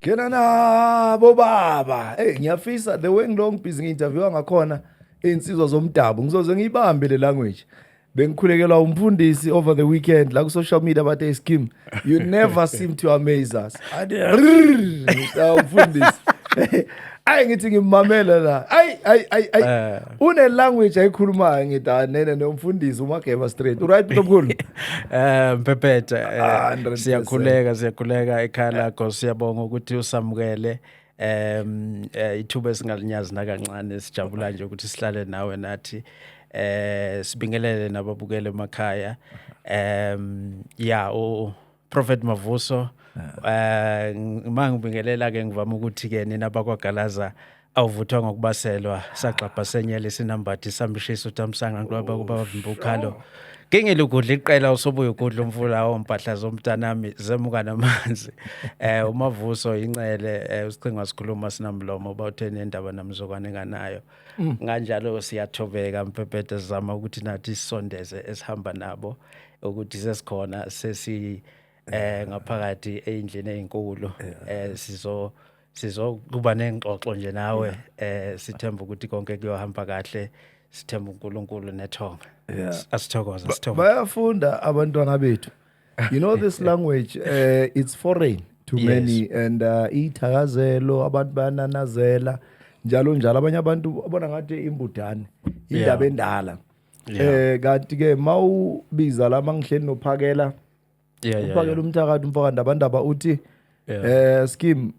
Ngena nabo baba. Ngiyafisa the way ngilong busy ngi-interviewa ngakhona insizwa zomdabu. Ngizoze ngiyibambe le language. Bengikhulekelwa umfundisi over the weekend la ku social media bathe scheme. You never seem to amaze us. Umfundisi. Ayi ngithi ngimamela la. Ay. Une language ayikhulumayo ngithi nene nomfundisi uMageba straight. Right mthomkhulu? Mpepeta siyakhuleka ekhaya lakho siyabonga ukuthi usamukele ithuba esingalinyazi nakancane sijabula nje ukuthi sihlale nawe nathi sibingelele nababukele emakhaya Prophet Mavuso mangibingelela ke ngivama ukuthi ke nina bakwaGalaza awuvuthwa ngokubaselwa saxapha senyele sinambathi sambishisa uTamsanga ngoba kubavimba ukhalo ngingile ukudla iqela usobuye ukudla umfula wompahla zomntanami zemuka namanzi uMavuso incele usicinga sikhuluma sinamlomo bawutheni indaba namzokwane nganayo kanjalo siyathobeka Mpepeta sizama ukuthi nathi sisondeze esihamba nabo ukuthi sesikhona sesi ngaphakathi endlini ezinkulu sizokuba nengxoxo nje nawe sithemba ukuthi konke kuyohamba kahle sithemba uNkulunkulu nethonga asithokoza bayafunda abantwana bethu. You know this language it's foreign to many and ithakazelo abantu bananazela njalo abanye abantu abona ngathi imbudane indaba endala kanti ke mawubiza la mangihleli nophakela uphakela umthakathi umfaka ndaba uthi scheme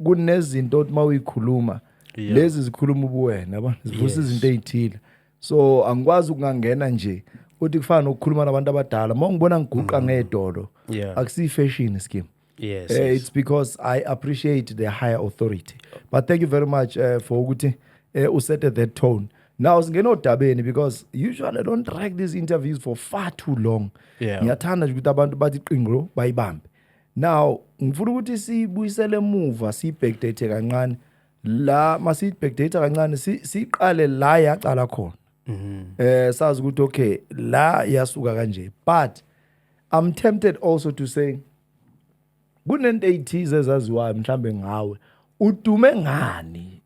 kunezinto othi mawuyikhuluma lezi zikhuluma ubuwena yabona zivusa izinto ezithile so angikwazi ukungangena nje uthi kufana nokukhuluma nabantu abadala mawungibona ngiguqa ngedolo akusi fashion scheme. It's because I appreciate the higher authority but thank you very much for ukuthi set that tone. Now singena odabeni because usually I don't drag these interviews for far too long. Ngiyathanda nje ukuthi abantu bathi qingqo bayibambe. Now ngifuna ukuthi sibuyisele emuva sibhekdate kancane la masibhekdate kancane siqale la yaqala khona. Sazi ukuthi okay la yasuka kanje but I'm tempted also to say kunento ezithize ezaziwayo mhlambe ngawe udume ngani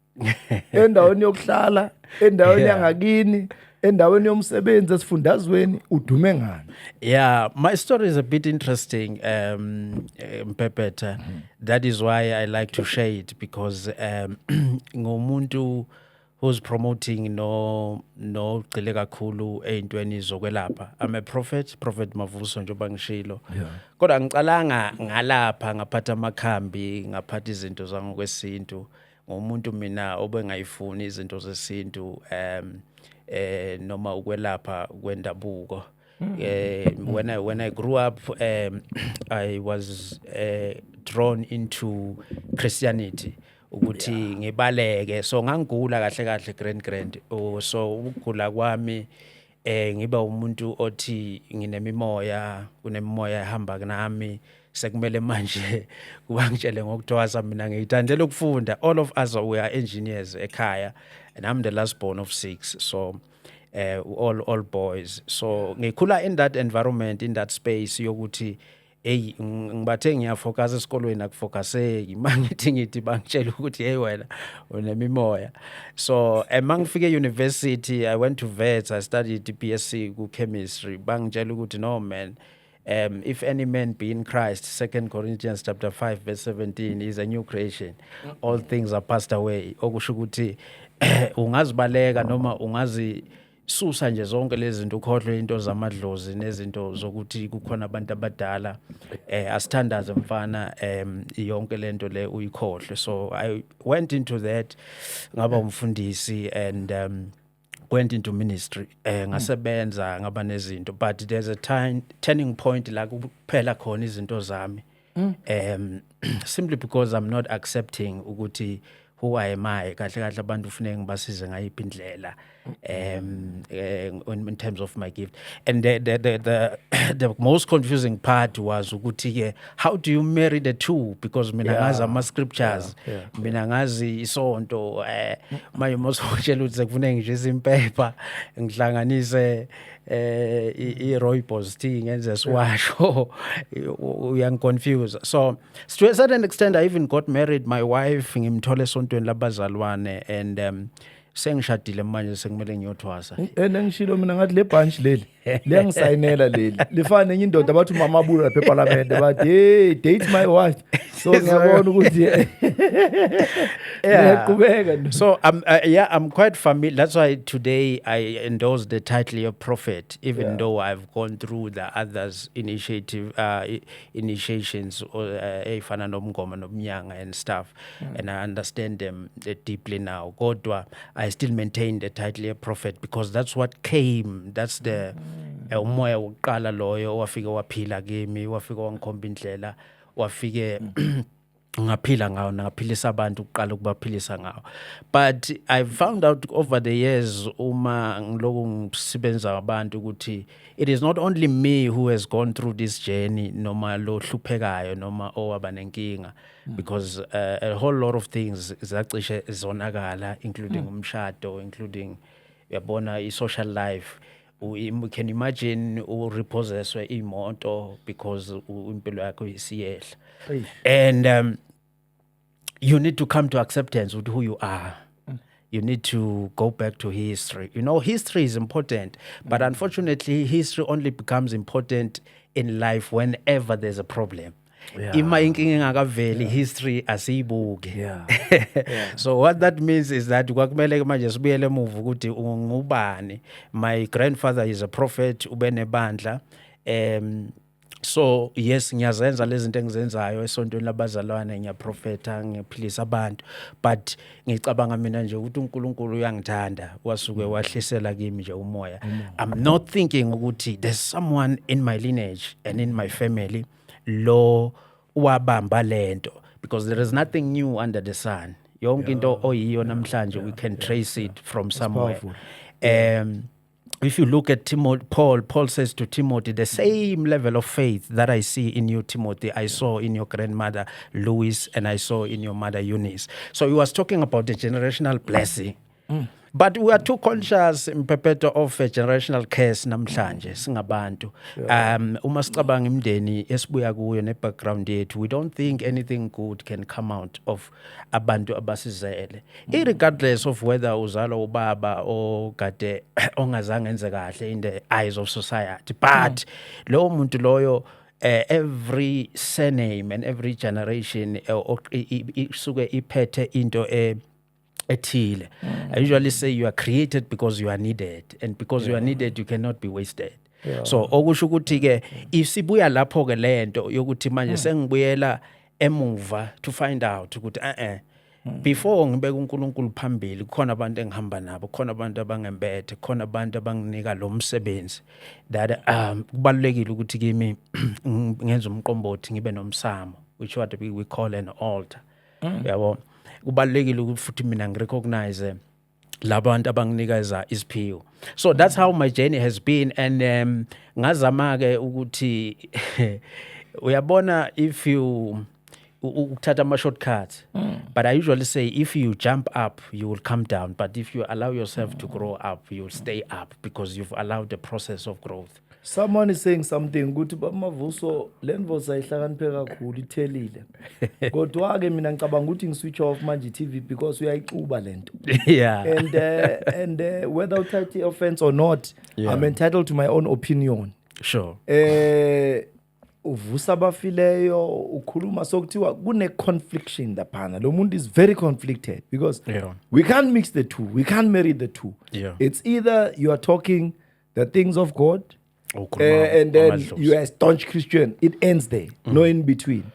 endaweni yokuhlala endaweni yangakini endaweni yomsebenzi esifundazweni udume ngani? My story is a bit interesting Mpepeta. That is why I like to share it because ngomuntu who's promoting no gcile kakhulu ezintweni zokwelapha. I'm a prophet Mavuso njengoba ngishilo. Kodwa ngicalanga ngalapha ngaphatha amakhambi ngaphatha izinto zangokwesintu. Ngomuntu mina obengayifuni izinto zesintu noma ukwelapha kwendabuko. When I grew up I was drawn into Christianity ukuthi ngibaleke so ngangigula kahle grand so ukugula kwami ngiba umuntu othi nginemimoya kunemimoya ehamba nami sekumele manje kuba ngitshele ngokuthwasa mina ngiyithandela ukufunda. All of us we are engineers ekhaya and I'm the last born of 6 so all boys so ngikhula in that environment in that space yokuthi ngibathe ngiyafocus esikolweni akufocuseki mangithi bangitshela ukuthi hey wena unemimoya so mangifike university I went to vets I studied BSc ku chemistry bangitshela ukuthi no man if any man be in Christ 2 Corinthians chapter 5 verse 17 is a new creation all things are passed away okusho ukuthi ungazibaleka noma ungazi susa nje zonke lezi zinto ukhohlwe into zamadlozi nezinto zokuthi kukhona abantu abadala asithandaze mfana yonke lento le uyikhohlwe so I went into that ngaba umfundisi and went into ministry ngasebenza ngaba nezinto but there's a turning point la kuphela khona izinto zami simply because I'm not accepting ukuthi who am I kahle abantu ufune ngibasize ngayiphi indlela in terms of my gift. And the the most confusing part was ukuthi, how do you marry the two? Because mina ngazi ama-scriptures, mina ngazi isonto, manje mosokutshela ukuthi sekufuna ngishise impepha ngihlanganise i-rooibos tea ngenze siwasho, uyangiconfuse. So to a certain extent I even got married. My wife ngimthole esontweni labazalwane, and sengishadile manje sekumele ngiyothwasa. Ngishilo mina ngathi le bunch leli liyangisayinela leli lifana nenye indoda abathi umamabula lapha eParliament bathi hey date my wife, so ngiyabona ukuthi ngiyaqhubeka. So I'm quite familiar. That's why today I endorse the title of prophet, even though I've gone through the others initiations efana nomngoma nomnyanga and stuff, and I understand them deeply now. Kodwa I still maintain the title of prophet because that's what came. That's the umoya wokuqala loyo wafike waphila kimi, wafike wangikhomba indlela, wafike ngaphila ngawo ngaphilisa abantu ukuqala ukubaphilisa ngawo. But I found out over the years uma ngiloku ngisebenza abantu ukuthi it is not only me who has gone through this journey noma lo hluphekayo noma owaba nenkinga, because a whole lot of things zacishe zonakala, including umshado, including yabona i-social life. You can imagine repossesswe imoto because impilo yakho isiyehla. And you need to come to acceptance with who you are. You need to go back to history. You know, history is important, but unfortunately, history only becomes important in life whenever there's a problem. Ima inkinga ingakaveli, history asiyibuke. So what that means is that kwakumele manje sibuyele emuva ukuthi ungubani. My grandfather is a prophet, ube nebandla. So yes, ngiyazenza lezi zinto engizenzayo esontweni labazalwane, ngiyaprofeta, ngiyaphilisa abantu, but ngicabanga mina nje ukuthi uNkulunkulu uyangithanda wasuke wahlisela kimi nje umoya. I'm not thinking ukuthi there's someone in my lineage and in my family lo wabamba lento, because there is nothing new under the sun. Yonke into oyiyo namhlanje we can trace it from somewhere. If you look at Paul says to Timothy, the same level of faith that I see in you, Timothy, I saw in your grandmother, Louis, and I saw in your mother, Eunice. So he was talking about the generational blessing. But we are too conscious in perpetual of a generational curse namhlanje singabantu. Uma sicabanga imndeni esibuya kuyo ne-background yethu, we don't think anything good can come out of abantu abasizele. Irregardless of whether uzalwa ubaba or kade ongazange enze kahle in the eyes of society. But lo muntu loyo, every surname and every generation isuke iphethe into ethile. I usually say you are created because you are needed, and because you are needed you cannot be wasted. So okusho ukuthi ke isibuya lapho ke lento yokuthi manje sengibuyela emuva to find out ukuthi before ngibeka uNkulunkulu phambili, khona abantu engihamba nabo, khona abantu abangembethe, khona abantu abanginika lo msebenzi, that kubalulekile ukuthi kimi ngenze umqombothi ngibe nomsamo, which what we call an altar. Yabo kubalulekile ukuthi futhi mina ngirecognize labantu abanginikeza isiphiwo. So that's how my journey has been, and ngazama ke ukuthi uyabona, if you uthatha ama shortcuts, but I usually say if you jump up you will come down, but if you allow yourself to grow up you will stay up, because you've allowed the process of growth. Someone is saying something ukuthi bamavuso lenvosa ihlakaniphe kakhulu ithelile. Kodwa ke mina ngicabanga ukuthi ngiswitch off manje TV because uyayicuba lento. And whether uthathe offense or not, I'm entitled to my own opinion. Sure. Uvusa abafileyo ukhuluma sokuthiwa kune confliction laphana. Lo muntu is very conflicted because we can't mix the two. We can't marry the two. It's either you are talking the things of God, and then you are a staunch Christian. It ends there, no in between.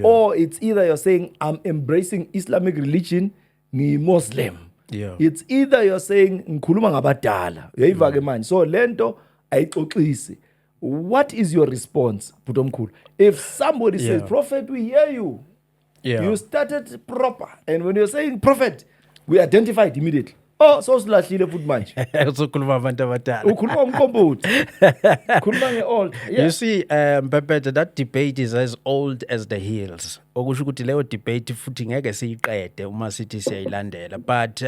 Or it's either you're saying I'm embracing Islamic religion, ni Muslim. It's either you're saying ngikhuluma ngabadala. Uyayiva ke manje. So lento ayixoxisi. What is your response, Budomkhulu? If somebody says, Prophet, we hear you. You started proper. And when you're saying prophet, we identify it immediately. Oh, so silahlile futhi manje. Uzokhuluma abantu abadala. Ukhuluma umqombothi. Ukhuluma nge-old. You see, Pepeta, that debate is as old as the hills. Okusho ukuthi leyo debate futhi ngeke siyiqede uma sithi siyayilandela. But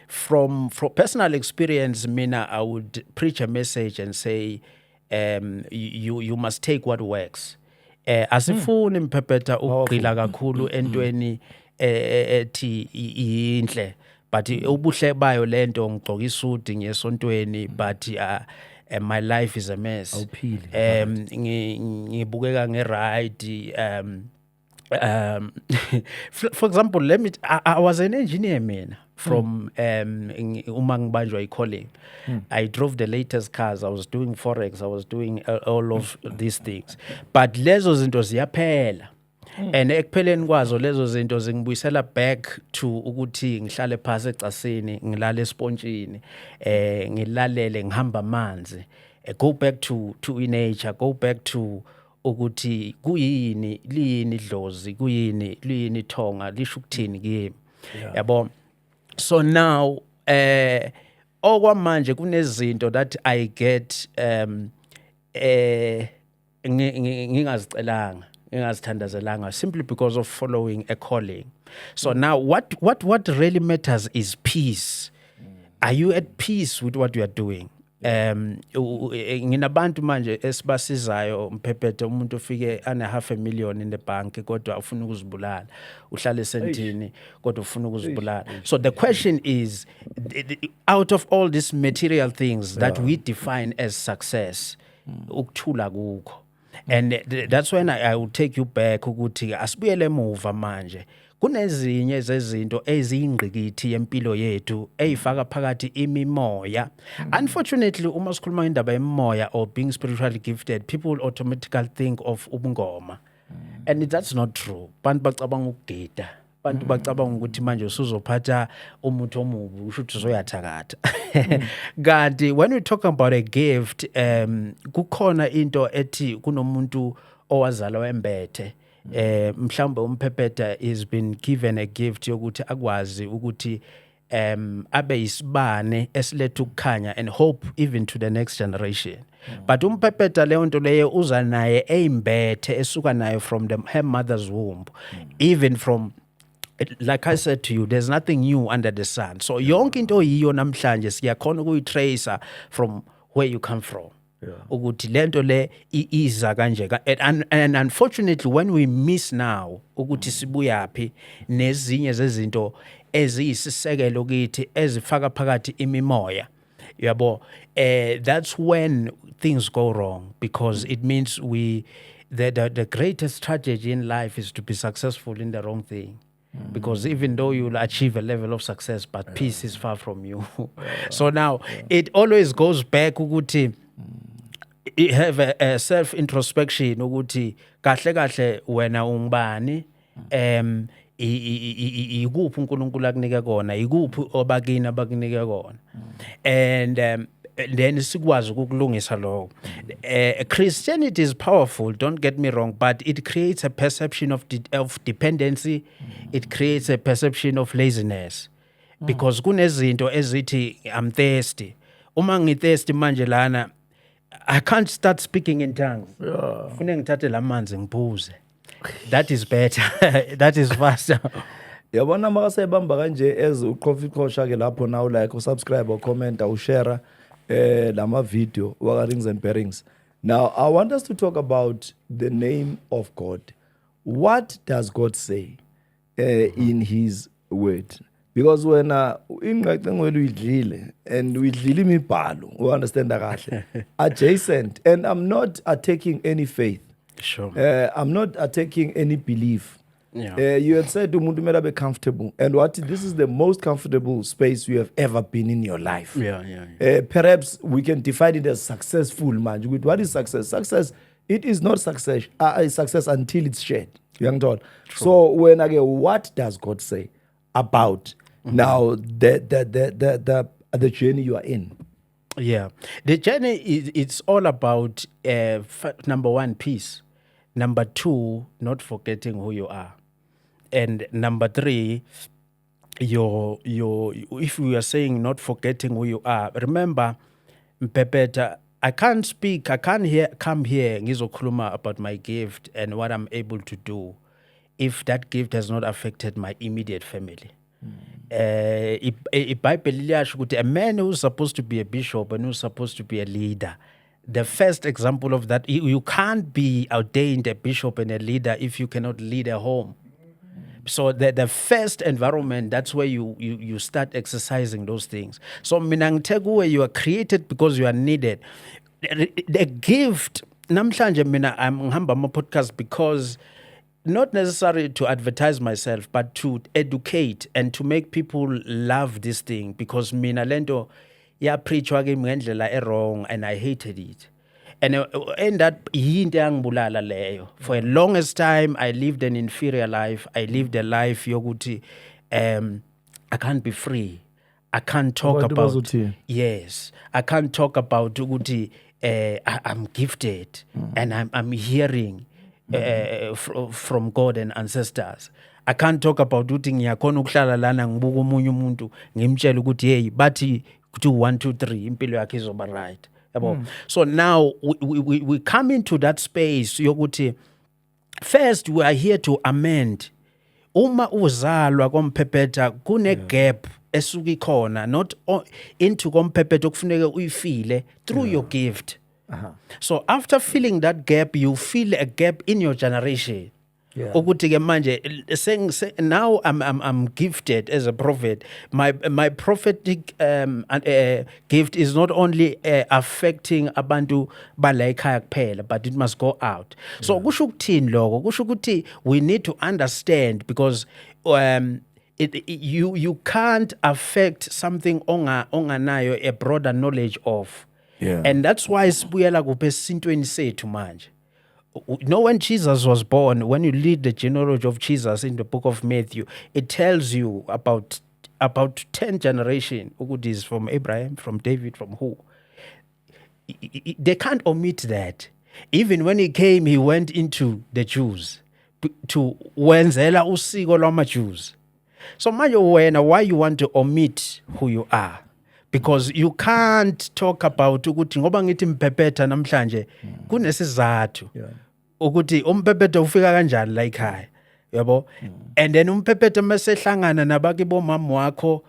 from personal experience, mina, I would preach a message and say, you must take what works. Asifuni Mpepeta ukugqila kakhulu entweni ethi inhle. But ubuhle bayo lento ngigqoka isuti ngesontweni but my life is a mess. Ngibukeka nge-right. For example, I was an engineer, man. From uma ngibanjwa i-calling, I drove the latest cars. I was doing forex. I was doing all of these things. But lezo zinto ziyaphela. And ekupheleni kwazo lezo zinto zingibuyisela back to ukuthi ngihlale phasi ecasini, ngilale espontshini, ngilalele ngihamba amanzi. Go back to nature, go back to ukuthi kuyini liyini idlozi, kuyini liyini ithonga, lisho ukuthini kimi. Yabo. So now okwamanje kunezinto that I get ngingazicelanga, ngingazithandazelanga simply because of following a calling. So now what really matters is peace. Are you at peace with what you are doing? Nginabantu manje esibasizayo Mpepete, umuntu ufike ane $500,000 in the bank kodwa ufuna ukuzibulala, uhlala esentini kodwa ufuna ukuzibulala. So the question is, out of all these material things that we define as success, ukuthula kukho. And that's when I will take you back ukuthi asibuyele emuva manje. Kunezinye zezinto eziyingqikithi yempilo yethu eyifaka phakathi imimoya. Unfortunately, uma sikhuluma indaba yemoya or being spiritually gifted, people automatically think of ubungoma. And that's not true. Bantu bacabanga ukugida. Bantu bacabanga ukuthi manje usuzophatha umuntu omubi usho ukuthi uzoyathakatha. Kanti when we talk about a gift, kukhona into ethi kunomuntu owazalwa wembethe. Mhlawumbe uMpepeta is been given a gift yokuthi akwazi ukuthi abe isibane esiletha ukukhanya and hope even to the next generation. But uMpepeta leyo nto leyo uza naye eyimbethe esuka nayo from her mother's womb. Even from, like I said to you, there's nothing new under the sun. So yonke into yiyo namhlanje siyakhona ukuyitracer from where you come from. Ukuthi lento le iza kanje. And unfortunately when we miss now ukuthi sibuyaphi nezinye zezinto eziyisisekelo kithi ezifaka phakathi imimoya, yabo, that's when things go wrong, because it means the greatest tragedy in life is to be successful in the wrong thing. Because even though you'll achieve a level of success, but peace is far from you. So now it always goes back ukuthi you have a self-introspection ukuthi kahle kahle wena ungubani, ikuphi uNkulunkulu akunike kona, ikuphi obakini abakunike kona. And then sikwazi ukukulungisa lokho. Christianity is powerful, don't get me wrong, but it creates a perception of dependency. It creates a perception of laziness. Because kunezinto ezithi I'm thirsty. Uma ngithirsty manje lana, I can't start speaking in tongues. Fune ngithathe lamanzi ngiphuze. That is better. That is faster. Yabona makasebamba kanje as uqofiqosha ke lapho now, like usubscribe or comment or share lama video waka Rings and Bearings. Now I want us to talk about the name of God. What does God say in his word? Because when ingqaqe ngwele uyidlile and uyidlile imibhalo, we understand kahle, adjacent, and I'm not attacking any faith. Sure. I'm not attacking any belief. Yeah. You had said umuntu kumele be comfortable, and this is the most comfortable space you have ever been in your life. Yeah. Perhaps we can define it as successful, man. What is success? Success, it is not success. Success until it's shared. Young told. So when I get, what does God say about now the journey you are in? Yeah, the journey it's all about number one, peace. Number two, not forgetting who you are. And number three, if we are saying not forgetting who you are, remember, Mpepeta, I can't come here ngizokhuluma about my gift and what I'm able to do if that gift has not affected my immediate family. IBhayibheli liyasho ukuthi a man who's supposed to be a bishop and who's supposed to be a leader, the first example of that, you can't be ordained a bishop and a leader if you cannot lead a home. So the first environment, that's where you start exercising those things. So mina ngithe kuwe, you are created because you are needed. The gift, namhlanje mina ngihamba ama-podcast because not necessarily to advertise myself, but to educate and to make people love this thing, because mina lento yapreachwa kimi ngendlela wrong and I hated it. And that yinto yangibulala leyo. For a longest time, I lived an inferior life. I lived a life yokuthi I can't be free. I can't talk about. Yes, I can't talk about ukuthi I'm gifted and I'm hearing from God and ancestors. I can't talk about ukuthi ngiyakhona ukuhlala lana ngibuka umunye umuntu ngimtshela ukuthi hey bathi 2 1 2 3 impilo yakhe izoba right. So now we come into that space yokuthi first we are here to amend. Uma uzalwa komphephetha kune gap esuka ikhona, not into komphephetha okufuneka uyifile through your gift. So after filling that gap, you feel a gap in your generation. Ukuthi ke manje saying now I'm gifted as a prophet. My prophetic gift is not only affecting abantu bala ekhaya kuphela, but it must go out. So kusho ukuthini lokho? Kusho ukuthi we need to understand, because you can't affect something onganayo a broader knowledge of. And that's why sibuyela kuphe esintweni sethu manje. You know, when Jesus was born, when you read the genealogy of Jesus in the book of Matthew, it tells you about 10 generations. Is from Abraham, from David, from who? They can't omit that. Even when he came, he went into the Jews to wenzela usiko lwama Jews. So manje wena, why you want to omit who you are? Because you can't talk about ukuthi ngoba ngithi Mpephetha namhlanje kunesizathu ukuthi uMpephetha ufika kanjani la ekhaya, yabo. And then uMpephetha masehlangana nabakibo mama wakho,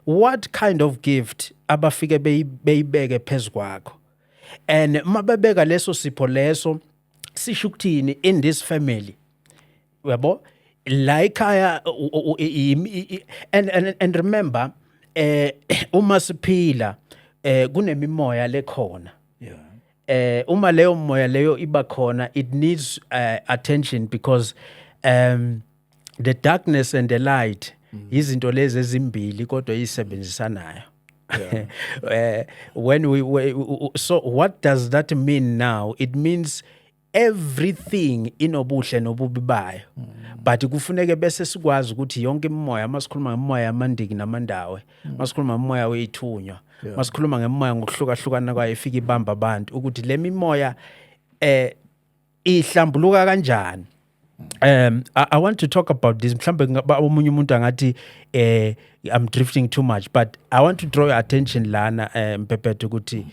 what kind of gift abafike beyibeke phezukwakho, and mabebeka leso sipho leso sisho ukuthini in this family, yabo, la ekhaya. And remember, uma siphila kunemimoya lekhona. Uma leyo moya leyo iba khona, it needs attention, because the darkness and the light izinto lezi ezimbili kodwa yisebenzisanayo. So what does that mean now? It means everything inobuhle nobubi bayo, but kufuneke bese sikwazi ukuthi yonke imimoya, masikhuluma ngemoya yamandiki namandawe, masikhuluma ngemoya wethunywa, masikhuluma ngemoya ngokuhlukahlukana kwayo ifika ibamba abantu, ukuthi le mimoya ihlambuluka kanjani. I want to talk about this. Mhlambe omunye umuntu angathi I'm drifting too much, but I want to draw your attention lana Mpephetha ukuthi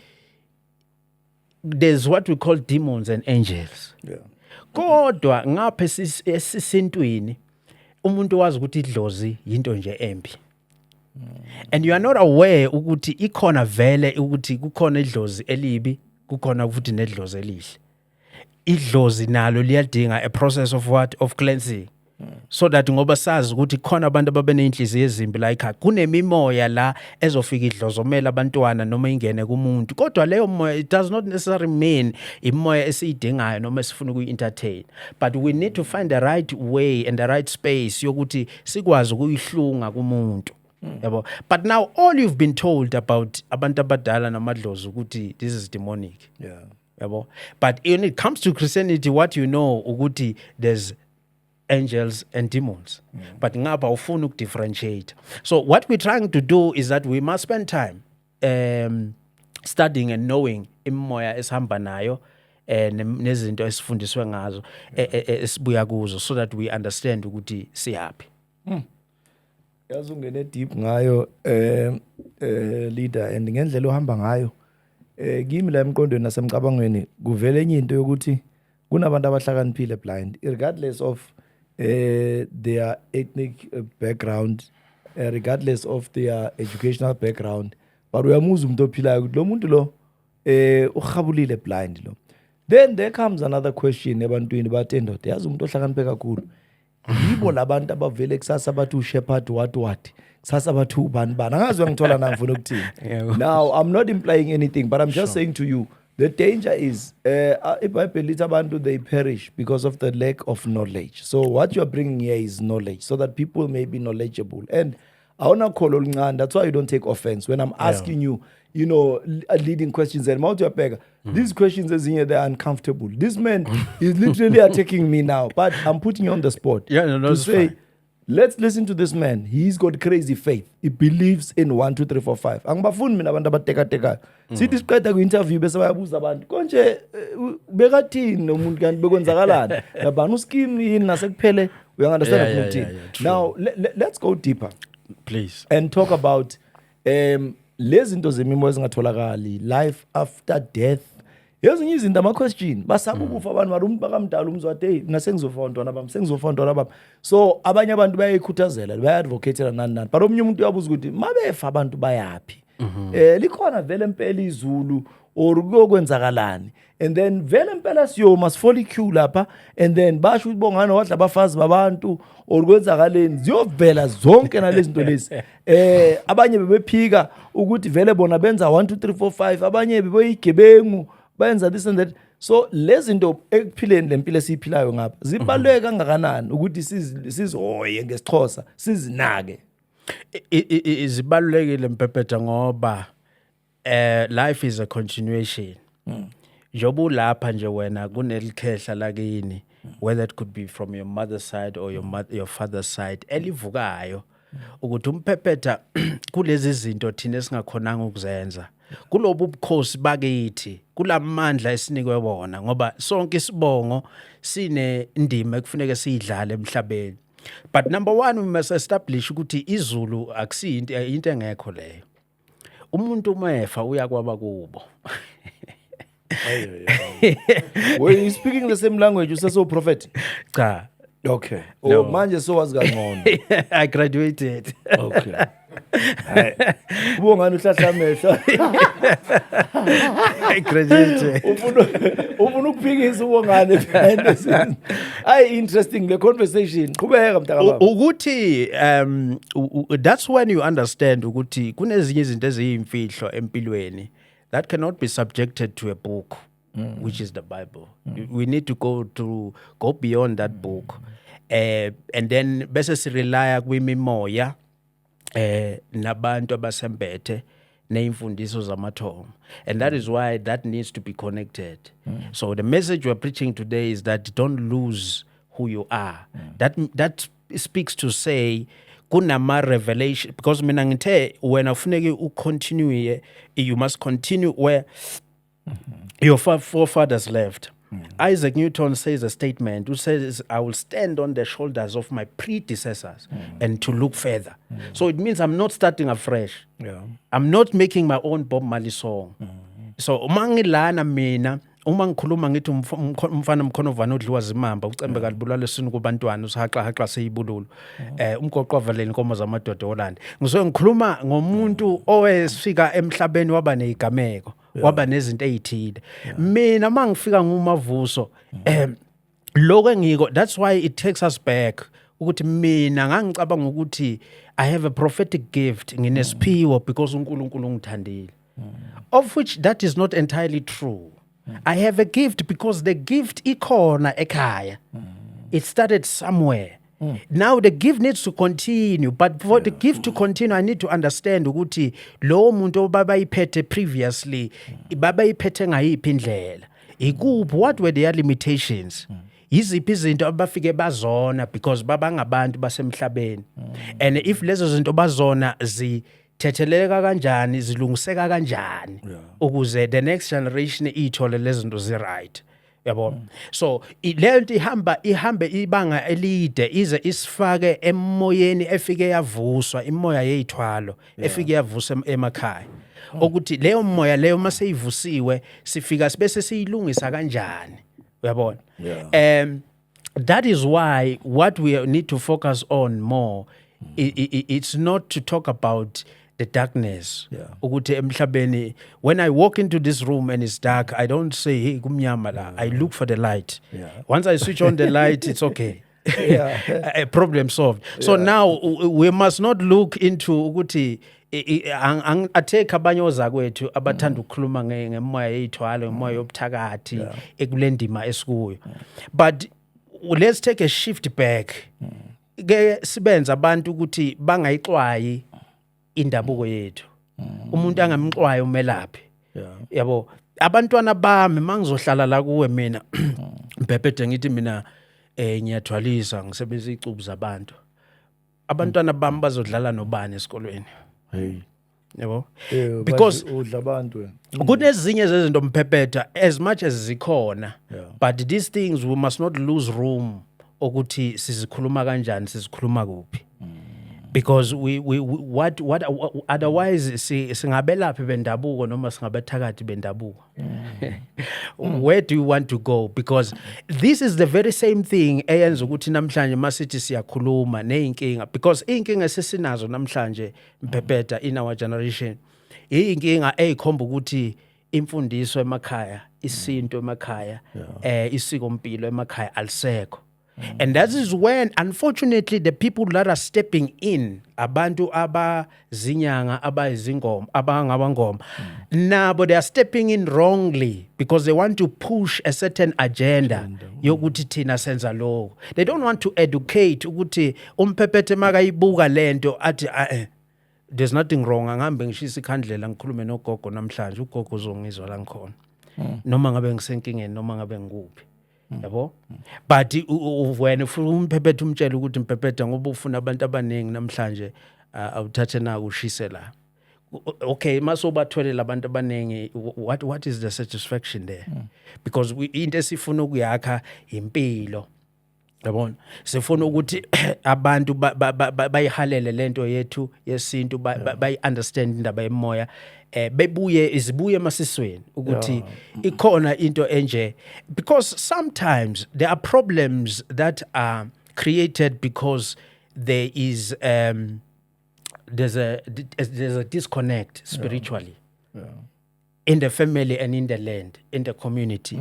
there's what we call demons and angels. Kodwa ngapha esisintwini umuntu wazi ukuthi idlozi into nje embi. And you are not aware ukuthi ikhona vele ukuthi kukhona idlozi elibi, kukhona futhi nedlozi elihle. Idlozi nalo liyadinga a process of what? Of cleansing. So that ngoba sazi ukuthi khona abantu ababeneyinhliziyo ezimbi la ekhaya, kunemimoya la ezofika idlozomela abantwana noma ingene kumuntu. Kodwa leyo moya, it does not necessarily mean imoya esiyidingayo noma esifuna ukuyi-entertain, but we need to find the right way and the right space yokuthi sikwazi ukuyihlunga kumuntu. But now all you've been told about abantu abadala namadlozi ukuthi this is demonic. But when it comes to Christianity, what you know ukuthi there's angels and demons. But ngapha ufuna ukudifferentiate. So what we're trying to do is that we must spend time studying and knowing imimoya esihamba nayo nezinto esifundiswe ngazo esibuya kuzo, so that we understand ukuthi siyapi. yazi ungene deep ngayo leader and ngendlela ohamba ngayo kimi la emqondweni nasemcabangweni kuvela enye into yokuthi kunabantu abahlakaniphile blind regardless of their ethnic background regardless of their educational background but uyamuzwa umuntu ophilayo ukuthi lo muntu lo ukhabulile blind lo. Then there comes another question ebantwini bathi ndoda yazi umuntu ohlakaniphe kakhulu yibo labantu abavele kusasa bathi uShepherd what kusasa bathi ubani angazi ngithola na ngifuna ukuthini. Now I'm not implying anything but I'm just saying to you the danger is iBhayibheli lithi abantu they perish because of the lack of knowledge. So what you are bringing here is knowledge so that people may be knowledgeable and awuna kholo oluncane. That's why you don't take offense when I'm asking you leading questions and mouth your these questions ezinye they're uncomfortable. This man is literally attacking me now but I'm putting you on the spot to say fine. Let's listen to this man. He's got crazy faith. He believes in 1 2 3 4 5 angibafuni mina abantu abateka sithi siqeda ku-interview bese bayabuza abantu konje bekathini nomuntu kanti bekwenzakalani labani uskim yini nasekuphele uyangunderstand ukuthi now let's go deeper please and talk about lezi zinto zemimo ezingatholakali life after death yezinye izinto ama-question basaba ukufa abantu mara umuntu bakamdala umzwade hey mina sengizofa ntwana bami so abanye abantu bayayikhuthazela bayadvocatela nani but omunye umuntu uyabuza ukuthi mabefa abantu bayaphi likhona vele empela izulu or kuyokwenzakalani and then vele empela siyoma sifollicule lapha and then basho ukuthi bongane wadla abafazi babantu or kwenzakaleni ziyovela zonke nalezi zinto lezi abanye bebephika ukuthi vele bona benza 1 2 3 4 5 abanye bebeyigebengu benza this and that. So lezi zinto ekuphileni lempilo esiphilayo ngapha zibaluleke kangakanani ukuthi sizihoye ngesixhosa sizinake. Zibalulekile Mpepeta ngoba life is a continuation. Jobu lapha nje wena kunelikhehla lakini whether it could be from your mother's side or your father's side elivukayo ukuthi uMpepeta kulezi zinto thina singakhonanga ukuzenza kulobu bukhosi bakithi kulamandla esinikwe bona ngoba sonke isibongo sine indima ekufuneka siyidlale emhlabeni. But number one, we must establish ukuthi izulu akusiyinto into engekho leyo. Umuntu umefa uyakwaba kubo. Were you speaking the same language you so prophet? Cha. Okay. No. Manje so was going I graduated. Okay. Ubongani uhlahla amehlo. I graduated. Ufuna ukuphikisa ubongani behind the scenes. Ay interesting the conversation. Qhubeka mntaka baba. Ukuthi that's when you understand ukuthi kunezinye izinto eziyimfihlo empilweni that cannot be subjected to a book which is the Bible. We need to go beyond that book. And then bese si rely kwimimoya nabantu abasembethe neimfundiso zamathongo, and that is why that needs to be connected. So the message we're preaching today is that don't lose who you are. That speaks to say kunama revelation, because mina ngithe when afuneke ucontinue you must continue where your forefathers left. Isaac Newton says a statement who says, I will stand on the shoulders of my predecessors and to look further. So it means I'm not starting afresh. Yeah. I'm not making my own Bob Marley song. So uma ngilana mina uma ngikhuluma ngithi umfana mkhonovana odliwa zimamba ucembe kalibulala esini kubantwana usahaqa seyibululu umgoqo wavaleni inkomo zamadoda eHolland ngizoke ngikhuluma ngomuntu owesifika emhlabeni waba nezigameko waba nezinto ezithile mina mangifika ngumavuso lokho engiko. That's why it takes us back ukuthi mina ngangicabanga ukuthi I have a prophetic gift nginesiphiwo because uNkulunkulu ungithandile, of which that is not entirely true. I have a gift because the gift ikhona ekhaya. It started somewhere. Now the gift needs to continue, but for the gift to continue I need to understand ukuthi lo muntu obabayiphethe previously babayiphethe ngayiphi indlela, ikuphi, what were their limitations, yiziphi izinto abafike bazona because babangabantu basemhlabeni, and if lezo zinto bazona thetheleka kanjani zilungiseka kanjani ukuze the next generation ithole lezi zinto zi right. yabo. So lento ihambe ibanga elide ize isifake emoyeni efike yavuswa imoya yeyithwalo efike yavuswa emakhaya ukuthi leyo moya leyo mase ivusiwe sifika bese siyilungisa kanjani uyabona. That is why what we need to focus on more it's not to talk about the darkness. Ukuthi emhlabeni, when I walk into this room and it's dark, I don't say hey kumnyama la. I look for the light. Once I switch on the light, it's okay. Problem solved. So now we must not look into ukuthi atake abanye ozakwethu abathanda ukukhuluma ngemoya yeyithwalo ngemoya yobuthakathi ekulendima esikuyo. But let's take a shift back. Ke sibenza abantu ukuthi bangayixwayi indabuko yethu. Umuntu angamxwayi umelaphi. Yabo, abantwana bami mangizohlala la kuwe mina Mpepete ngithi mina ngiyathwalisa ngisebenzisa icubu zabantu. Abantwana bami bazodlala nobani esikolweni. Yabo. Because udla abantu kunezinye zezinto Mpepeta as much as zikhona, but these things we must not lose room ukuthi sizikhuluma kanjani sizikhuluma kuphi. Because we what otherwise singabelaphi bendabuko noma singabethakathi bendabuko. Where do you want to go? Because this is the very same thing eyenza ukuthi namhlanje masithi siyakhuluma neinkinga, because inkinga sesinazo namhlanje Mpepeta in our generation inkinga eyikhomba ukuthi imfundiso emakhaya, isinto emakhaya, isikompilo emakhaya alisekho. And that is when, unfortunately, the people that are stepping in, abantu abazinyanga, abazingoma, abangabangoma, nabo they are stepping in wrongly because they want to push a certain agenda. Yokuthi thina senza lo. They don't want to educate ukuthi Mpepete makayibuka lento athi there's nothing wrong. Angambe ngishisa ikhandlela ngikhulume nogogo namhlanje, ugogo uzongizwa la ngikhona. Noma ngabe ngisenkingeni noma ngabe ngikuphi. Yabo, but when Mpepete umtshela ukuthi Mpepete ngoba ufuna abantu abaningi namhlanje awuthathe na ushise la. Okay, maso bathwele abantu abaningi, what is the satisfaction there? Because into esifuna ukuyakha impilo. Yabona, sifuna ukuthi abantu bayihalele lento yethu yesintu, bayi understand indaba yemoya, izibuye emasisweni ukuthi ikhona into enje. Because sometimes there are problems that are created because there is there's a disconnect spiritually. In the family and in the land, in the community.